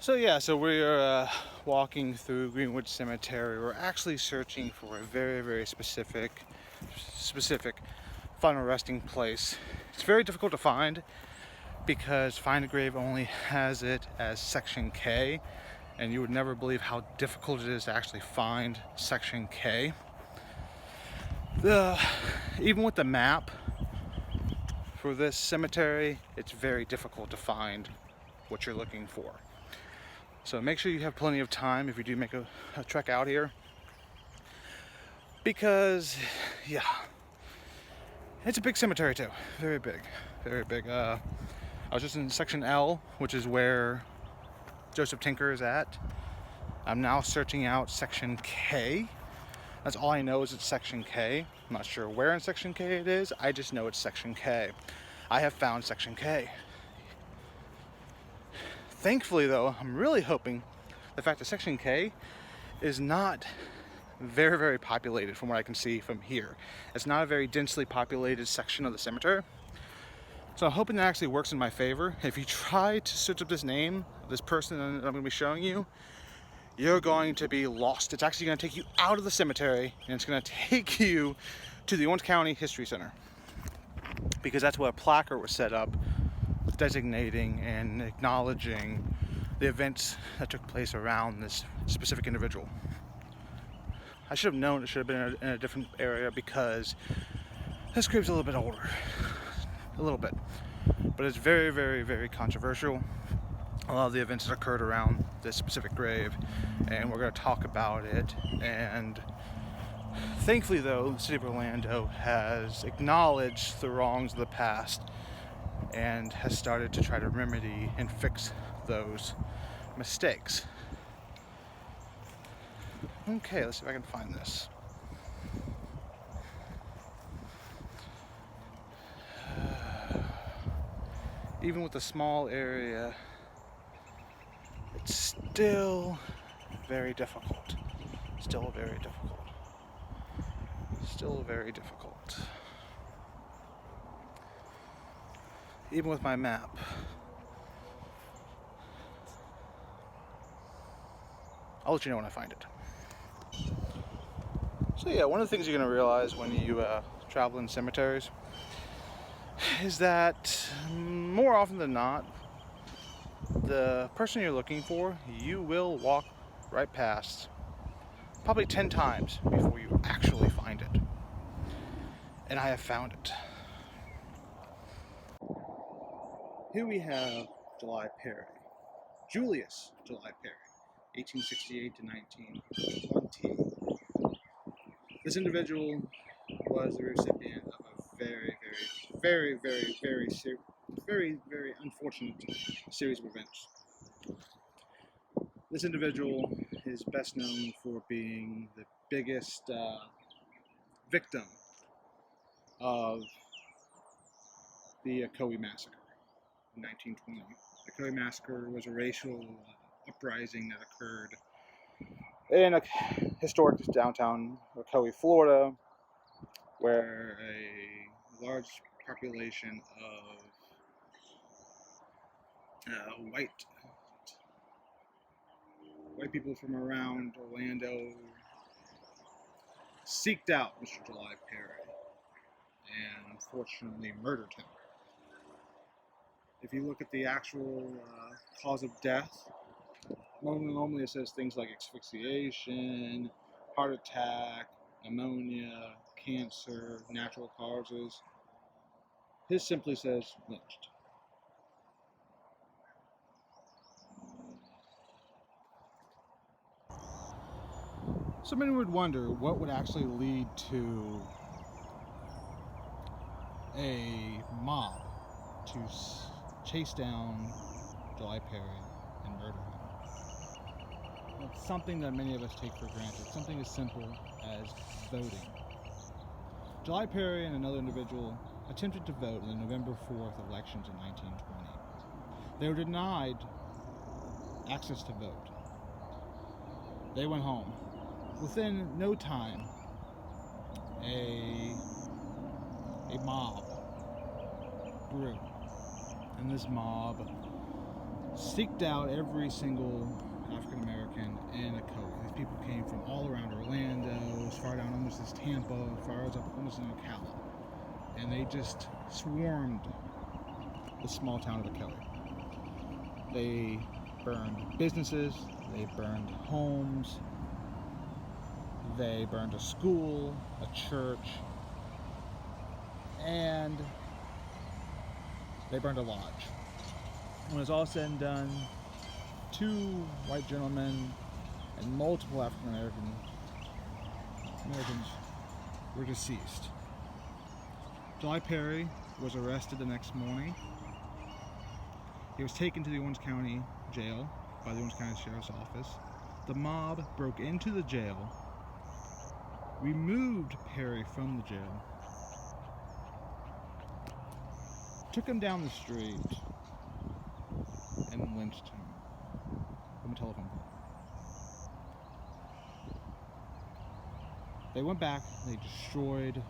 So we're walking through Greenwood Cemetery. We're actually searching for a very specific final resting place. It's very difficult to find because Find a Grave only has it as Section K, and you would never believe how difficult it is to actually find Section K. Even with the map for this cemetery, it's very difficult to find what you're looking for. So make sure you have plenty of time if you do make a trek out here, because it's a big cemetery too. Very big. I was just in Section L, which is where Joseph Tinker is at. I'm now searching out Section K. That's all I know is it's Section K. I'm not sure where in Section K it is. I just know it's Section K. I have found Section K. Thankfully, though, I'm really hoping the fact that Section K is not very populated from what I can see from here. It's not a very densely populated section of the cemetery. So I'm hoping that actually works in my favor. If you try to search up this name, this person that I'm going to be showing you, you're going to be lost. It's actually going to take you out of the cemetery, and it's going to take you to the Orange County History Center, because that's where a placard was set up designating and acknowledging the events that took place around this specific individual. I should have known it should have been in a different area, because this grave's a little bit older. A little bit. But it's very controversial. A lot of the events that occurred around this specific grave, and we're going to talk about it. And thankfully, though, the city of Orlando has acknowledged the wrongs of the past and has started to try to remedy and fix those mistakes. Okay, let's see if I can find this. Even with a small area, it's still very difficult. Still very difficult. Even with my map. I'll let you know when I find it. So yeah, one of the things you're going to realize when you travel in cemeteries is that more often than not, the person you're looking for, you will walk right past probably 10 times before you actually find it. And I have found it. Here we have July Perry. Julius July Perry, 1868 to 1920. This individual was the recipient of a very unfortunate series of events. This individual is best known for being the biggest victim of the Ocoee Massacre in 1920. The Ocoee Massacre was a racial uprising that occurred in a historic downtown Ocoee, Florida, where a large population of white people from around Orlando seeked out Mr. July Perry and unfortunately murdered him. If you look at the actual cause of death, normally it says things like asphyxiation, heart attack, pneumonia, cancer, natural causes. His simply says lynched. So many would wonder what would actually lead to a mob to chase down July Perry and murder him. It's something that many of us take for granted, something as simple as voting. July Perry and another individual attempted to vote in the November 4th elections in 1920. They were denied access to vote. They went home. Within no time, a mob grew. And this mob seeked out every single African American in Ocoee. These people came from all around Orlando, as far down almost as Tampa, as far as up almost in Ocala. And they just swarmed the small town of Ocoee. They burned businesses, they burned homes, they burned a school, a church, and they burned a lodge. When it was all said and done, 2 white gentlemen and multiple African Americans were deceased. July Perry was arrested the next morning. He was taken to the Orange County Jail by the Orange County Sheriff's Office. The mob broke into the jail, removed Perry from the jail, took him down the street, and lynched him from a telephone pole. They went back, they destroyed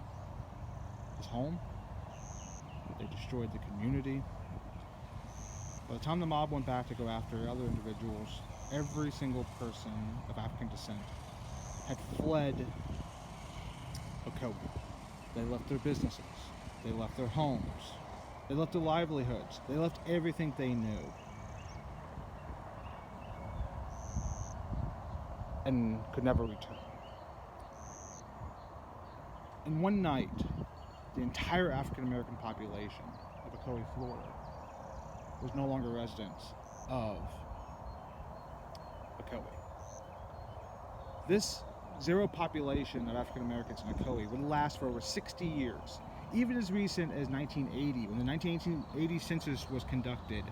his home, they destroyed the community. By the time the mob went back to go after other individuals, every single person of African descent had fled Ocoee. They left their businesses, they left their homes, they left their livelihoods, they left everything they knew, and could never return. In one night, the entire African American population of Ocoee, Florida, was no longer residents of Ocoee. This zero population of African Americans in Ocoee would last for over 60 years. Even as recent as 1980, when the 1980 census was conducted,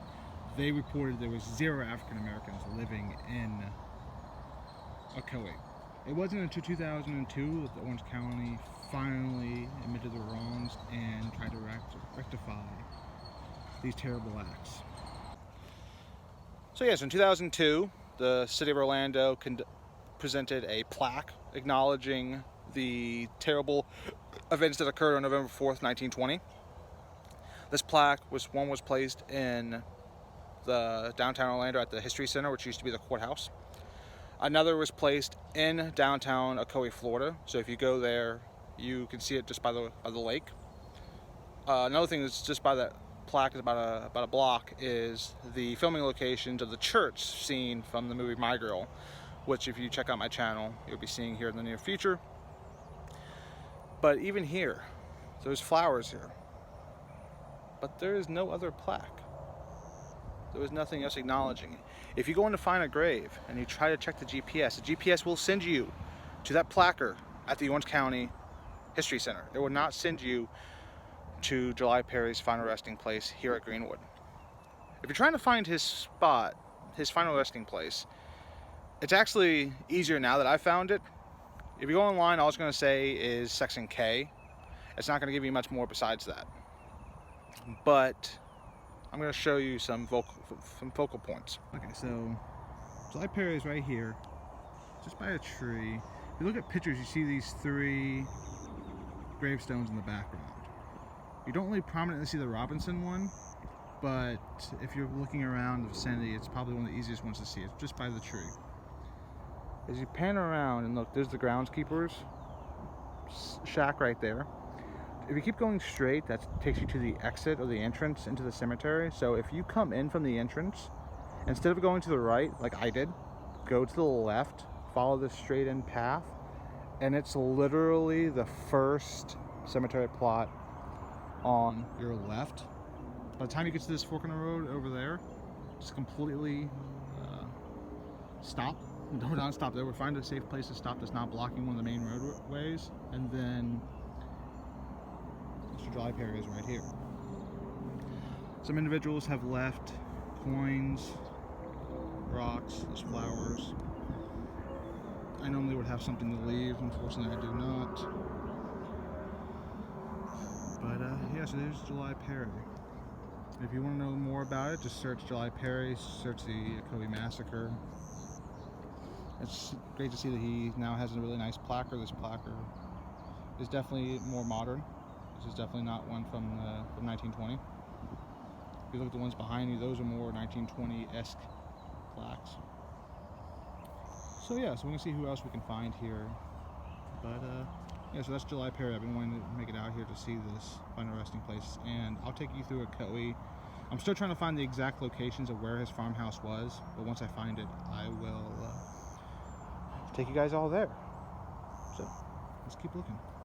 they reported there was 0 African Americans living in Ocoee. It wasn't until 2002 that Orange County finally admitted their wrongs and tried to rectify these terrible acts. So yes, in 2002, the city of Orlando presented a plaque acknowledging the terrible events that occurred on November 4th, 1920. This plaque was placed in the downtown Orlando at the History Center, which used to be the courthouse. Another was placed in downtown Ocoee, Florida. So if you go there, you can see it just by the lake. Another thing that's just by that plaque is about a block is the filming locations of the church scene from the movie My Girl, which if you check out my channel, you'll be seeing here in the near future. But even here, there's flowers here, but there is no other plaque. There was nothing else acknowledging it. If you go in to find a grave and you try to check the GPS will send you to that placard at the Orange County History Center. It will not send you to July Perry's final resting place here at Greenwood. If you're trying to find his spot, his final resting place, it's actually easier now that I found it. If you go online, all it's going to say is section K. It's not going to give you much more besides that. But I'm going to show you some focal points. Okay, so July Perry is right here, just by a tree. If you look at pictures, you see these 3 gravestones in the background. You don't really prominently see the Robinson one, but if you're looking around the vicinity, it's probably one of the easiest ones to see. It's just by the tree. As you pan around and look, there's the groundskeeper's shack right there. If you keep going straight, that takes you to the exit or the entrance into the cemetery. So if you come in from the entrance, instead of going to the right, like I did, go to the left, follow the straight in path, and it's literally the first cemetery plot on your left. By the time you get to this fork in the road over there, just completely stop. Don't stop there. We'll find a safe place to stop that's not blocking one of the main roadways, and then Mr. July Perry is right here. Some individuals have left coins, rocks, there's flowers. I normally would have something to leave, unfortunately I do not. But yeah, so there's July Perry. If you want to know more about it, just search July Perry, search the Ocoee Massacre. It's great to see that he now has a really nice placard. This placard is definitely more modern. This is definitely not one from 1920. If you look at the ones behind you, those are more 1920-esque plaques. So yeah, so we can see who else we can find here. But yeah, so that's July Perry. I've been wanting to make it out here to see this, find a resting place, and I'll take you through Ocoee. I'm still trying to find the exact locations of where his farmhouse was, but once I find it, I will take you guys all there. So let's keep looking.